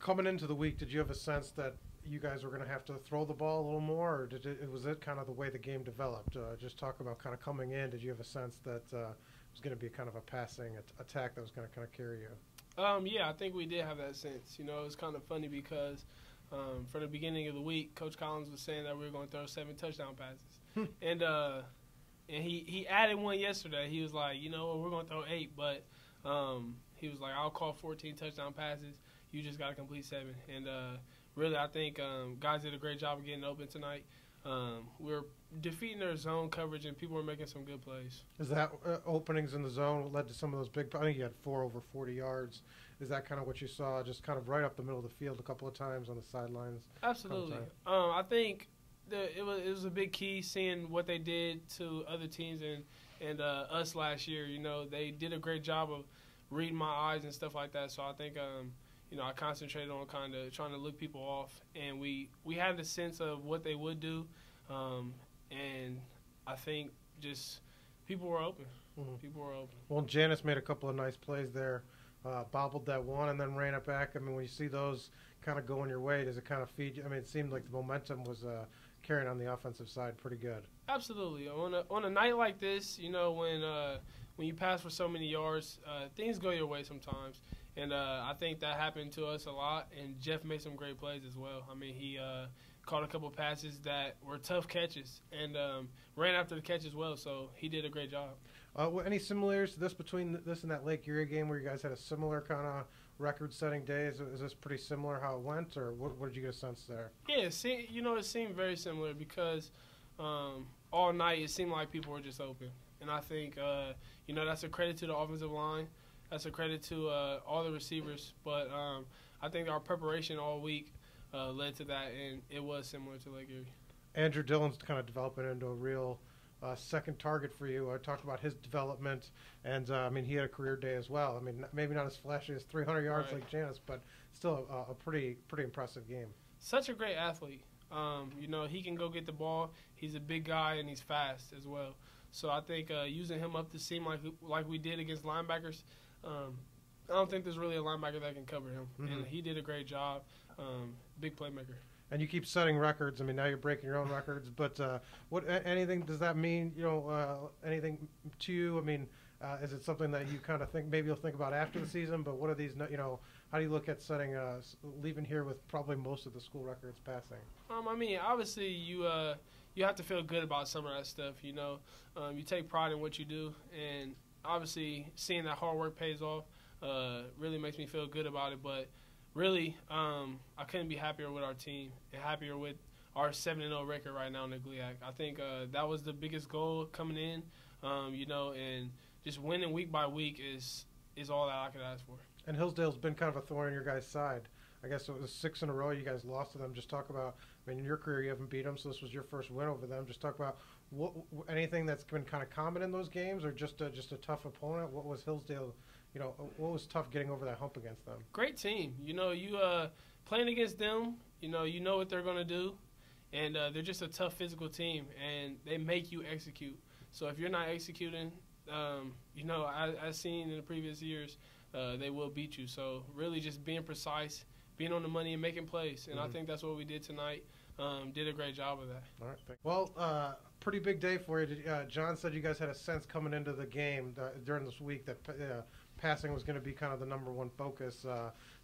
Coming into the week, did you have a sense that you guys were going to have to throw the ball a little more, or was it kind of the way the game developed? Just talk about kind of coming in. Did you have a sense that it was going to be kind of a passing attack that was going to kind of carry you? Yeah, I think we did have that sense. You know, it was kind of funny because from the beginning of the week, Coach Collins was saying that we were going to throw 7 touchdown passes, and he added one yesterday. He was like, you know, we're going to throw 8, but he was like, I'll call 14 touchdown passes. You just got to complete 7. And really, I think guys did a great job of getting open tonight. We're defeating their zone coverage, and people were making some good plays. Is that openings in the zone led to some of those big? I think you had 4 over 40 yards. Is that kind of what you saw, just kind of right up the middle of the field a couple of times on the sidelines? Absolutely. I think it was a big key seeing what they did to other teams and us last year. You know, they did a great job of reading my eyes and stuff like that. So I think you know, I concentrated on kind of trying to look people off, and we had a sense of what they would do, and I think just people were open. Mm-hmm. People were open. Well, Janis made a couple of nice plays there, bobbled that one and then ran it back. I mean, when you see those kind of going your way, does it kind of feed you? I mean, it seemed like the momentum was carrying on the offensive side pretty good. Absolutely. On a night like this, you know, when you pass for so many yards, things go your way sometimes. And I think that happened to us a lot, and Jeff made some great plays as well. I mean, he caught a couple passes that were tough catches and ran after the catch as well, so he did a great job. Any similarities to this between this and that Lake Erie game where you guys had a similar kind of record-setting day? Is this pretty similar how it went, or what did you get a sense there? Yeah, it seemed very similar because all night it seemed like people were just open. And I think, you know, that's a credit to the offensive line. That's a credit to all the receivers. But I think our preparation all week led to that, and it was similar to Lake Erie. Andrew Dillon's kind of developing into a real second target for you. I talked about his development, and I mean, he had a career day as well. I mean, maybe not as flashy as 300 yards like Janis, but still a pretty impressive game. Such a great athlete. You know, he can go get the ball. He's a big guy, and he's fast as well. So I think using him up the seam like we did against linebackers, I don't think there's really a linebacker that can cover him. Mm-hmm. And he did a great job. Big playmaker. And you keep setting records. I mean, now you're breaking your own records. But anything does that mean? You know, anything to you? I mean, is it something that you kind of think maybe you'll think about after the season? But what are these? You know, how do you look at setting leaving here with probably most of the school records passing? I mean, obviously you have to feel good about some of that stuff. You know, you take pride in what you do, and obviously seeing that hard work pays off really makes me feel good about it. But really, I couldn't be happier with our team and happier with our 7-0 record right now in the GLIAC. I think that was the biggest goal coming in, you know, and just winning week by week is all that I could ask for. And Hillsdale's been kind of a thorn in your guys' side. I guess it was 6 in a row you guys lost to them. Just talk about, I mean, in your career you haven't beat them, so this was your first win over them. Just talk about anything that's been kind of common in those games, or just a tough opponent. What was Hillsdale? You know, what was tough getting over that hump against them? Great team. You know, you playing against them, you know what they're going to do, and they're just a tough physical team, and they make you execute. So if you're not executing, you know, I've seen in the previous years, they will beat you. So really just being precise, being on the money, and making plays. And I think that's what we did tonight. Did a great job of that. All right. Well, pretty big day for you. John said you guys had a sense coming into the game during this week that passing was going to be kind of the number one focus.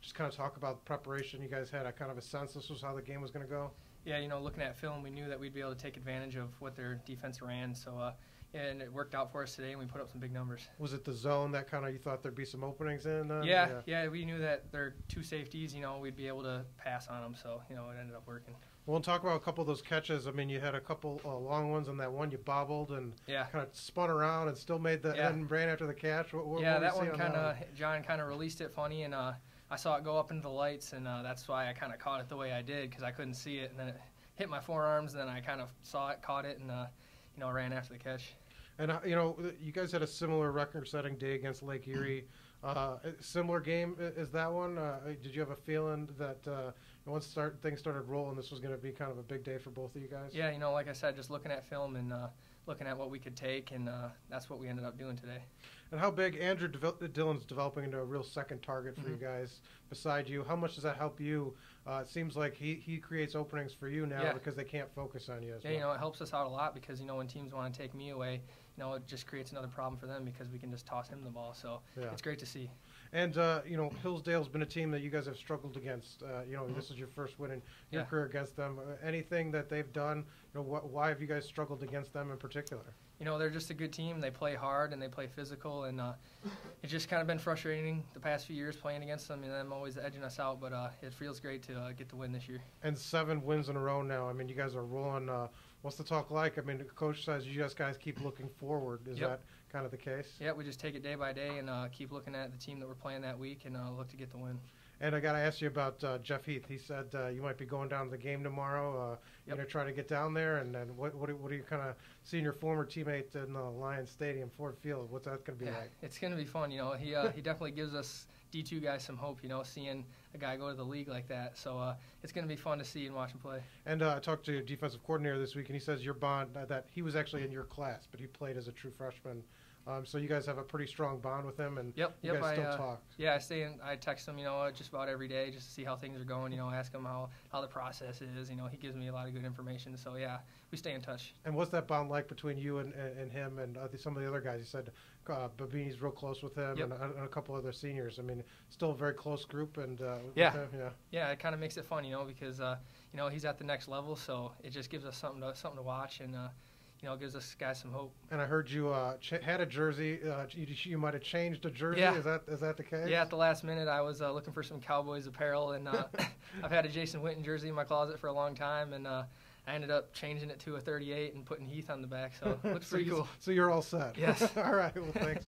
Just kind of talk about preparation. You guys had a kind of a sense this was how the game was going to go? Yeah, you know, looking at film, we knew that we'd be able to take advantage of what their defense ran. So, and it worked out for us today, and we put up some big numbers. Was it the zone that kind of you thought there'd be some openings in? Yeah, we knew that they're 2 safeties, you know, we'd be able to pass on them. So, you know, it ended up working. Well, talk about a couple of those catches. I mean, you had a couple long ones, and that one you bobbled and kind of spun around and still made and ran after the catch. What that one kind of John kind of released it funny, and I saw it go up into the lights, and that's why I kind of caught it the way I did, because I couldn't see it, and then it hit my forearms, and then I kind of saw it, caught it, and you know, ran after the catch. And you know, you guys had a similar record-setting day against Lake Erie. Similar game as that one. Did you have a feeling that once things started rolling, this was going to be kind of a big day for both of you guys? Yeah, you know, like I said, just looking at film and looking at what we could take, and that's what we ended up doing today. And how big Andrew Dillon's developing into a real second target for you guys beside you? How much does that help you? It seems like he creates openings for you now because they can't focus on you as well. It helps us out a lot because, when teams want to take me away, it just creates another problem for them because we can just toss him the ball. So it's great to see. And, Hillsdale's been a team that you guys have struggled against. This is your first win in your career against them. Anything that they've done, why have you guys struggled against them in particular? They're just a good team. They play hard and they play physical, and it's just kind of been frustrating the past few years playing against them and them always edging us out, but it feels great to get the win this year. And 7 wins in a row now. I mean, you guys are rolling. What's the talk like? I mean, the coach says you guys keep looking forward. Is that kind of the case? Yeah, we just take it day by day and keep looking at the team that we're playing that week and look to get the win. And I got to ask you about Jeff Heath. He said you might be going down to the game tomorrow. Try to get down there. And then what do you kind of seeing your former teammate in the Lions Stadium, Ford Field? What's that going to be like? It's going to be fun. He definitely gives us D2 guys some hope. Seeing a guy go to the league like that. So it's going to be fun to see and watch him play. And I talked to your defensive coordinator this week, and he says your bond that he was actually in your class, but he played as a true freshman. So you guys have a pretty strong bond with him, and you guys still talk. Yeah, I text him, just about every day just to see how things are going, ask him how the process is. He gives me a lot of good information. So, yeah, we stay in touch. And what's that bond like between you and him and some of the other guys? You said Babini's real close with him and a couple other seniors. I mean, still a very close group. And Yeah, it kind of makes it fun, because, he's at the next level. So it just gives us something to watch and, gives us guys some hope. And I heard you had a jersey. You might have changed a jersey. Yeah. Is that the case? Yeah, at the last minute, I was looking for some Cowboys apparel, and I've had a Jason Witten jersey in my closet for a long time, and I ended up changing it to a 38 and putting Heath on the back. So it looks pretty cool. So you're all set. Yes. All right. Well, thanks.